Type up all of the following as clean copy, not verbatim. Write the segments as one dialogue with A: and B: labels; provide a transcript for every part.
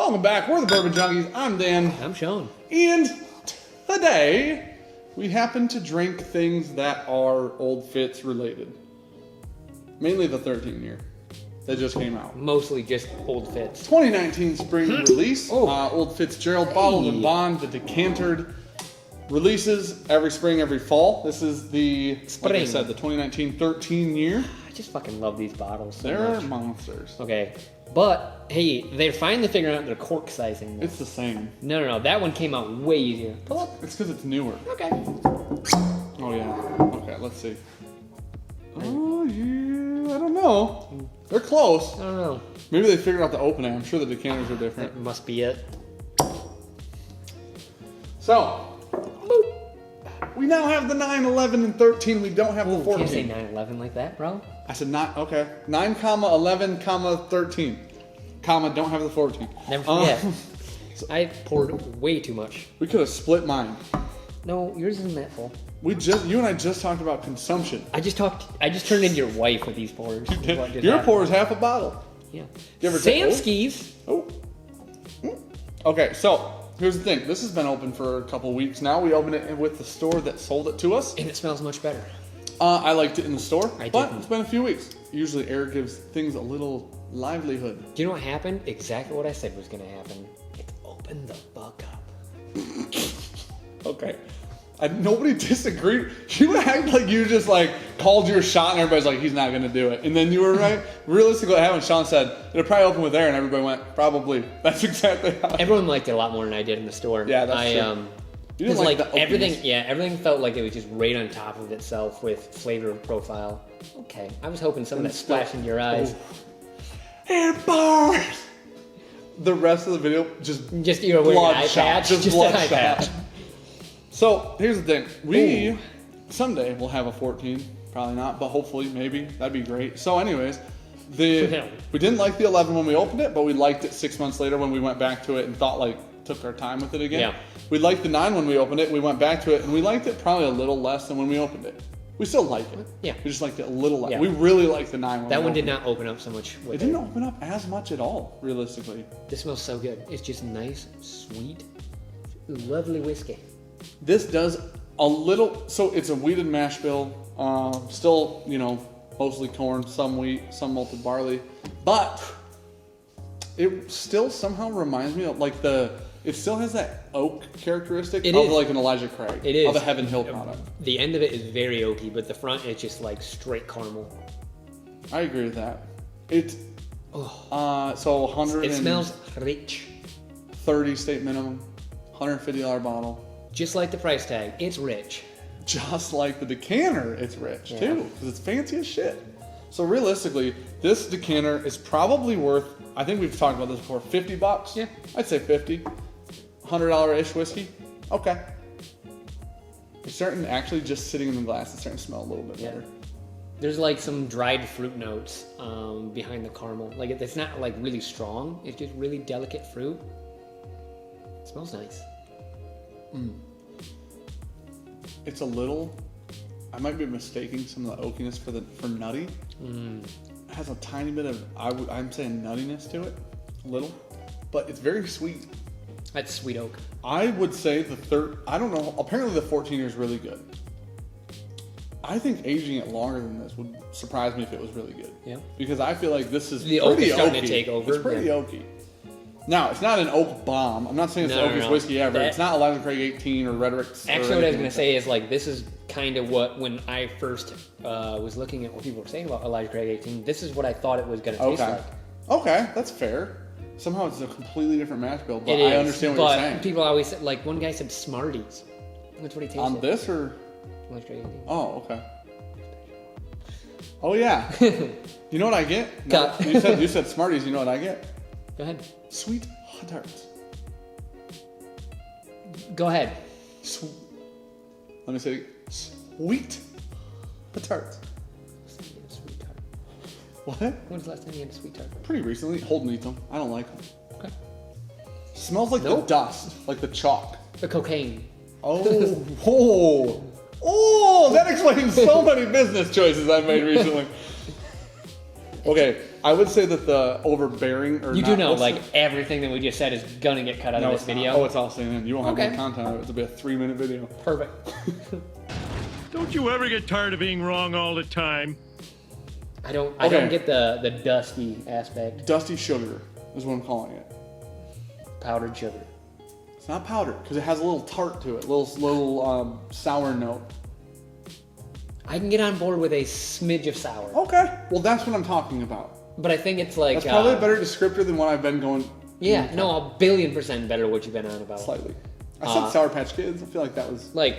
A: Welcome back. We're the Bourbon Junkies. I'm Dan.
B: I'm Sean.
A: And today, we happen to drink things that are Old Fitz related. Mainly the 13 year that just came out.
B: Mostly just Old Fitz.
A: 2019 spring release. Old Fitzgerald Bottled and Bond, the decantered releases every spring, every fall. This is the, like I said, the 2019 13 year.
B: I just fucking love these bottles so
A: They're
B: much.
A: monsters.
B: Okay, but hey, they're finally figuring out their cork sizing.
A: It's the same.
B: No, that one came out way easier. Pull up.
A: It's because it's newer.
B: Okay.
A: Oh yeah. Okay, let's see. Oh yeah, I don't know. They're close.
B: I don't know.
A: Maybe they figured out the opening. I'm sure the decanters are different.
B: That must be it.
A: So, we now have the 9, 11, and 13. We don't have the 14.
B: Can't say 9/11 like that, bro.
A: I said not, okay. 9, 11, 13. Comma, don't have the 14.
B: Never forget. I poured way too much.
A: We could have split mine.
B: No, yours isn't that full.
A: You and I just talked about consumption.
B: I just turned into your wife with these pours.
A: Your pour is half a bottle.
B: Yeah.
A: You ever take-
B: Samskis.
A: Oh. Okay, so here's the thing. This has been open for a couple weeks now. We opened it with the store that sold it to us.
B: And it smells much better.
A: I liked it in the store,
B: I
A: but
B: didn't.
A: it's been a few weeks. Usually air gives things a little livelihood.
B: Do you know what happened? Exactly what I said was going to happen. It opened the fuck up.
A: Okay. Nobody disagreed. You act like you just called your shot and everybody's like, he's not going to do it. And then you were right. Realistically, what happened, Sean said, it'll probably open with air, and everybody went, probably. That's exactly how.
B: Everyone liked it a lot more than I did in the store.
A: Yeah, that's true. You didn't like the
B: everything.
A: openings.
B: Yeah, everything felt like it was just right on top of itself with flavor profile. Okay, I was hoping some of that splash into your eyes.
A: It burns! The rest of the video, just
B: you were wearing an eye
A: bloodshot.
B: patch.
A: Just
B: an eye
A: bloodshot.
B: patch.
A: So, here's the thing. We, someday, will have a 14. Probably not, but hopefully, maybe. That'd be great. So, anyways, we didn't like the 11 when we opened it, but we liked it 6 months later when we went back to it and took our time with it again.
B: Yeah.
A: We liked the 9 when we opened it. We went back to it, and we liked it probably a little less than when we opened it. We still like it.
B: Yeah.
A: We just liked it a little less.
B: Yeah.
A: We really liked the 9 when
B: That
A: we
B: one did
A: opened
B: not open up so much.
A: It didn't open up as much at all, realistically.
B: This smells so good. It's just nice, sweet, lovely whiskey.
A: This does a little, so it's a wheated mash bill, still, mostly corn, some wheat, some malted barley, but it still somehow reminds me of it still has that oak characteristic of an Elijah Craig.
B: It is.
A: Of a Heaven Hill product.
B: The end of it is very oaky, but the front is just straight caramel.
A: I agree with that. It's, so 100
B: It smells rich.
A: 30 state minimum, $150 bottle.
B: Just like the price tag, it's rich.
A: Just like the decanter, it's rich too, because it's fancy as shit. So realistically, this decanter is probably worth, I think we've talked about this before, $50?
B: Yeah.
A: I'd say 50. $100-ish whiskey? Okay. It's starting, actually just sitting in the glass, it's starting to smell a little bit better.
B: There's some dried fruit notes behind the caramel. It's not really strong, it's just really delicate fruit. It smells nice.
A: It's a little, I might be mistaking some of the oakiness for nutty. It has a tiny bit of, I'm saying nuttiness to it, a little, but it's very sweet.
B: That's sweet oak.
A: I would say I don't know, apparently the 14 year is really good. I think aging it longer than this would surprise me if it was really good.
B: Yeah.
A: Because I feel like this is
B: The oak
A: pretty
B: is starting
A: oaky.
B: to take over.
A: It's pretty oaky. Now, it's not an oak bomb. I'm not saying it's the oakiest whiskey ever. It's not Elijah Craig 18 or Rhetoric.
B: Actually, what I was going to say is this is kind of what, when I first was looking at what people were saying about Elijah Craig 18, this is what I thought it was going to taste like.
A: Okay, that's fair. Somehow it's a completely different mash bill, but
B: It is,
A: I understand what you're saying.
B: People always said, one guy said Smarties. That's what he tasted.
A: On this or?
B: Elijah Craig 18.
A: Oh, okay. Oh yeah. You know what I get?
B: Cut.
A: You said Smarties. You know what I get?
B: Go ahead.
A: Sweet hot tarts.
B: Go ahead.
A: Let me say it. Sweet hot tarts.
B: Sweet tart.
A: What?
B: When was the last time you had a sweet tart?
A: Pretty recently. Holden eats them. I don't like them.
B: Okay.
A: Smells like the dust, like the chalk.
B: The cocaine.
A: Oh, that explains so many business choices I've made recently. Okay, I would say that the overbearing or
B: You
A: not,
B: do know,
A: what's
B: like, everything that we just said is gonna get cut out
A: no,
B: of this
A: it's not.
B: video.
A: Oh, it's all staying in. You won't have
B: Okay.
A: any content of it. It'll be a 3-minute video.
B: Perfect.
C: Don't you ever get tired of being wrong all the time?
B: I don't
A: Okay.
B: get the dusty aspect.
A: Dusty sugar is what I'm calling it.
B: Powdered sugar.
A: It's not powdered because it has a little tart to it, little sour note.
B: I can get on board with a smidge of sour.
A: Okay, well that's what I'm talking about.
B: But I think it's like...
A: That's probably a better descriptor than what I've been going.
B: Yeah, no, 1,000,000,000% better what you've been on about.
A: Slightly. I said Sour Patch Kids. I feel like that was.
B: Like,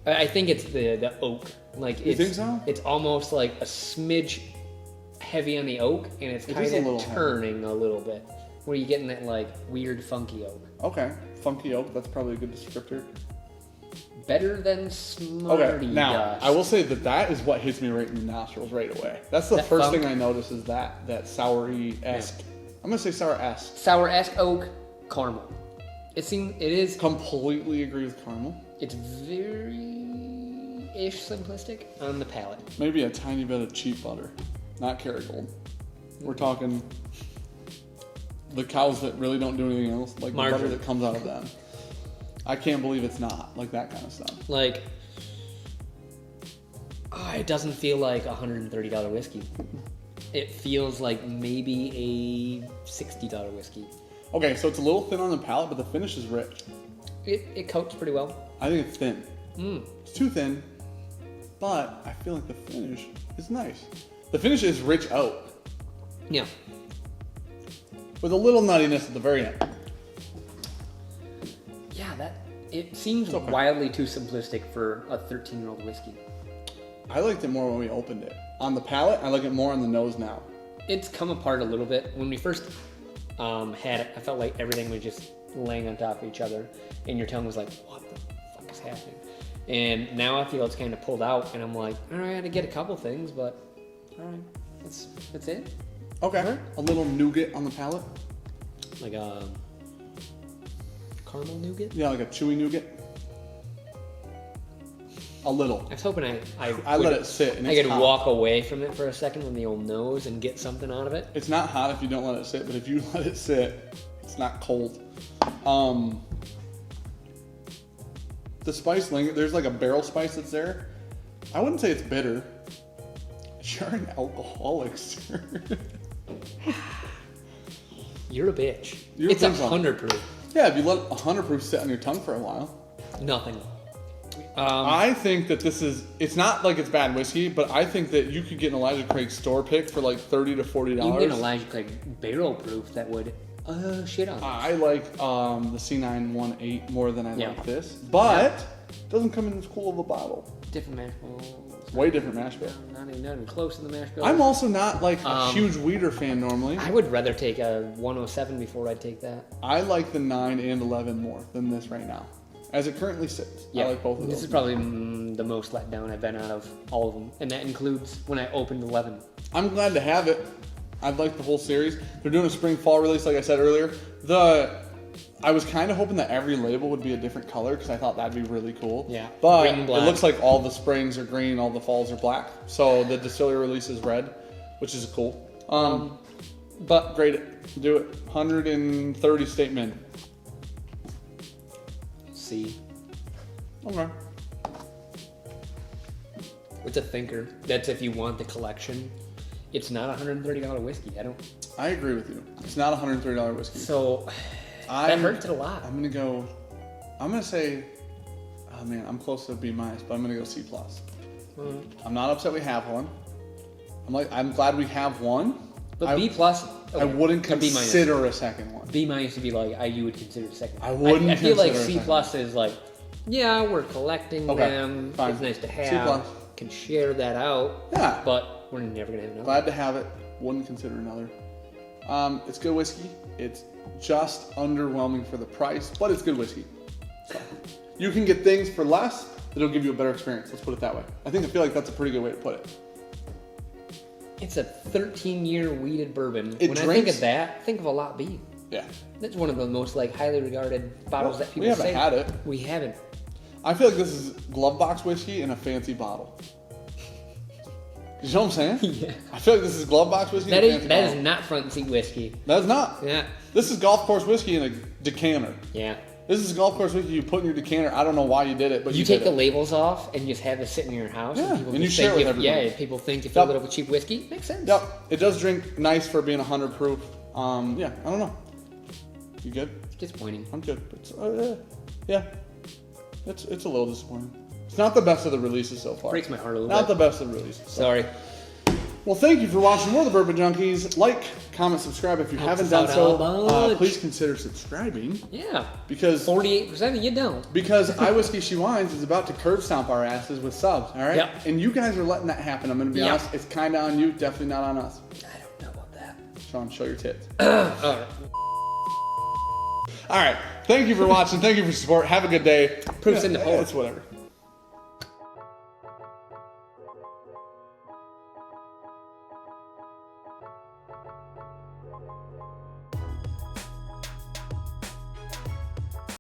B: I think it's the oak. Like,
A: You think so?
B: It's almost like a smidge heavy on the oak, and it's
A: It
B: kind
A: is a little
B: of turning a little bit. Where you're getting that, like, weird funky oak.
A: Okay, funky oak. That's probably a good descriptor.
B: Better than Smarty
A: Okay, now
B: Dust.
A: I will say that is what hits me right in the nostrils right away. That's the
B: That
A: first
B: funk?
A: thing I notice is that soury-esque. I'm gonna say sour-esque.
B: Sour-esque oak caramel. It is...
A: Completely agree with caramel.
B: It's very-ish simplistic on the palate.
A: Maybe a tiny bit of cheap butter, not Kerrygold. We're talking the cows that really don't do anything else, like the butter
B: Margarine.
A: that comes out of them. I can't believe it's not like that kind of stuff.
B: Like, it doesn't feel like a $130 whiskey. It feels like maybe a $60 whiskey.
A: Okay, so it's a little thin on the palate, but the finish is rich.
B: It coats pretty well.
A: I think it's thin.
B: Mm.
A: It's too thin, but I feel like the finish is nice. The finish is rich oak
B: Yeah.
A: with a little nuttiness at the very end.
B: Yeah, it seems
A: okay.
B: wildly too simplistic for a 13-year-old whiskey.
A: I liked it more when we opened it. On the palate, I like it more on the nose now.
B: It's come apart a little bit. When we first had it, I felt like everything was just laying on top of each other, and your tongue was like, what the fuck is happening? And now I feel it's kind of pulled out, and I'm like, all right, I had to get a couple things, but all right, that's it.
A: Okay. A little nougat on the palate.
B: Like a caramel nougat.
A: Yeah, like a chewy nougat. A little.
B: I was hoping
A: I
B: would-
A: let it sit and
B: I
A: it's
B: could
A: hot.
B: walk away from it for a second on the old nose and get something out of it.
A: It's not hot if you don't let it sit, but if you let it sit, it's not cold. The spice linger, there's like a barrel spice that's there. I wouldn't say it's bitter. You're an alcoholic, sir.
B: You're a bitch.
A: You don't
B: It's
A: think so?
B: 100 proof.
A: Yeah, if you let 100 proof sit on your tongue for a while.
B: Nothing.
A: I think that it's not like it's bad whiskey, but I think that you could get an Elijah Craig store pick for like $30 to $40.
B: You can get an Elijah Craig barrel proof that would shit on this.
A: I like the C918 more than I
B: Yeah.
A: like this, but it doesn't come in as cool of a bottle.
B: Different mash bills.
A: Way different mash bill.
B: Not even close to the mash bill.
A: I'm also not like a huge Weeder fan normally.
B: I would rather take a 107 before I'd take that.
A: I like the 9 and 11 more than this right now. As it currently sits,
B: Yeah,
A: I like both of those.
B: this is probably the most let down I've been out of all of them, and that includes when I opened 11.
A: I'm glad to have it. I've liked the whole series. They're doing a spring fall release, like I said earlier. I was kind of hoping that every label would be a different color because I thought that'd be really cool.
B: Yeah.
A: But
B: Green,
A: it
B: black.
A: looks like all the springs are green, all the falls are black. So the distillery release is red, which is cool. But grade it. Do it. 130 state min.
B: C.
A: Okay.
B: It's a thinker. That's if you want the collection. It's not a $130 whiskey.
A: I agree with you. It's not a $130 whiskey.
B: So that hurts it a lot.
A: I'm gonna say, oh man, I'm close to B minus, but I'm gonna go C plus. I'm not upset we have one. I'm glad we have one.
B: But B plus.
A: I wouldn't
B: or B minus.
A: consider a second one.
B: B minus would be like you would consider a second.
A: I wouldn't
B: I feel like
A: consider a
B: C
A: second.
B: plus is like, yeah, we're collecting
A: Okay,
B: them.
A: fine.
B: It's nice to have.
A: C plus.
B: Can share that out.
A: Yeah.
B: But we're never gonna have enough.
A: Glad to have it. Wouldn't consider another. It's good whiskey. It's just underwhelming for the price, but it's good whiskey. So you can get things for less that'll give you a better experience. Let's put it that way. I feel like that's a pretty good way to put it.
B: It's a 13-year weeded bourbon.
A: It
B: When I think
A: drinks-
B: of that, think of a Lot B.
A: Yeah.
B: That's one of the most highly regarded bottles that people
A: We haven't
B: say.
A: had it.
B: We haven't.
A: I feel like this is glove box whiskey in a fancy bottle. You know what I'm saying?
B: Yeah.
A: I feel like this is glove box whiskey.
B: That
A: in a
B: is
A: fancy
B: that
A: bottle.
B: is not front seat whiskey.
A: That is not.
B: Yeah.
A: This is golf course whiskey in a decanter.
B: Yeah.
A: This is golf course whiskey you put in your decanter. I don't know why you did it, but
B: You
A: you
B: take
A: did
B: the
A: it.
B: labels off and just have it sitting in your house.
A: Yeah,
B: people
A: and you
B: just
A: share it
B: think
A: with
B: if-
A: everybody.
B: Yeah, people think you feel
A: Yep.
B: a little cheap whiskey. Makes sense.
A: Yep, it does drink nice for being 100 proof. Yeah, I don't know. You good?
B: Disappointing.
A: I'm good. It's, yeah, it's a little disappointing. It's not the best of the releases so far.
B: Breaks my heart a little
A: Not
B: bit.
A: the best of the releases. So.
B: Sorry.
A: Well, thank you for watching more of the Bourbon Junkies. Like, comment, subscribe if you
B: Helps
A: haven't
B: us
A: done
B: out a
A: so.
B: bunch.
A: Please consider subscribing
B: Yeah.
A: because
B: 48% of you don't.
A: I Whiskey She Wines is about to curb stomp our asses with subs. All right,
B: Yep.
A: and you guys are letting that happen. I'm going to be
B: Yep.
A: honest. It's kind of on you, definitely not on us.
B: I don't know about that.
A: Sean, show your tits.
B: All right.
A: All right. Thank you for watching. Thank you for your support. Have a good day.
B: Proof's in the pour.
A: It's whatever.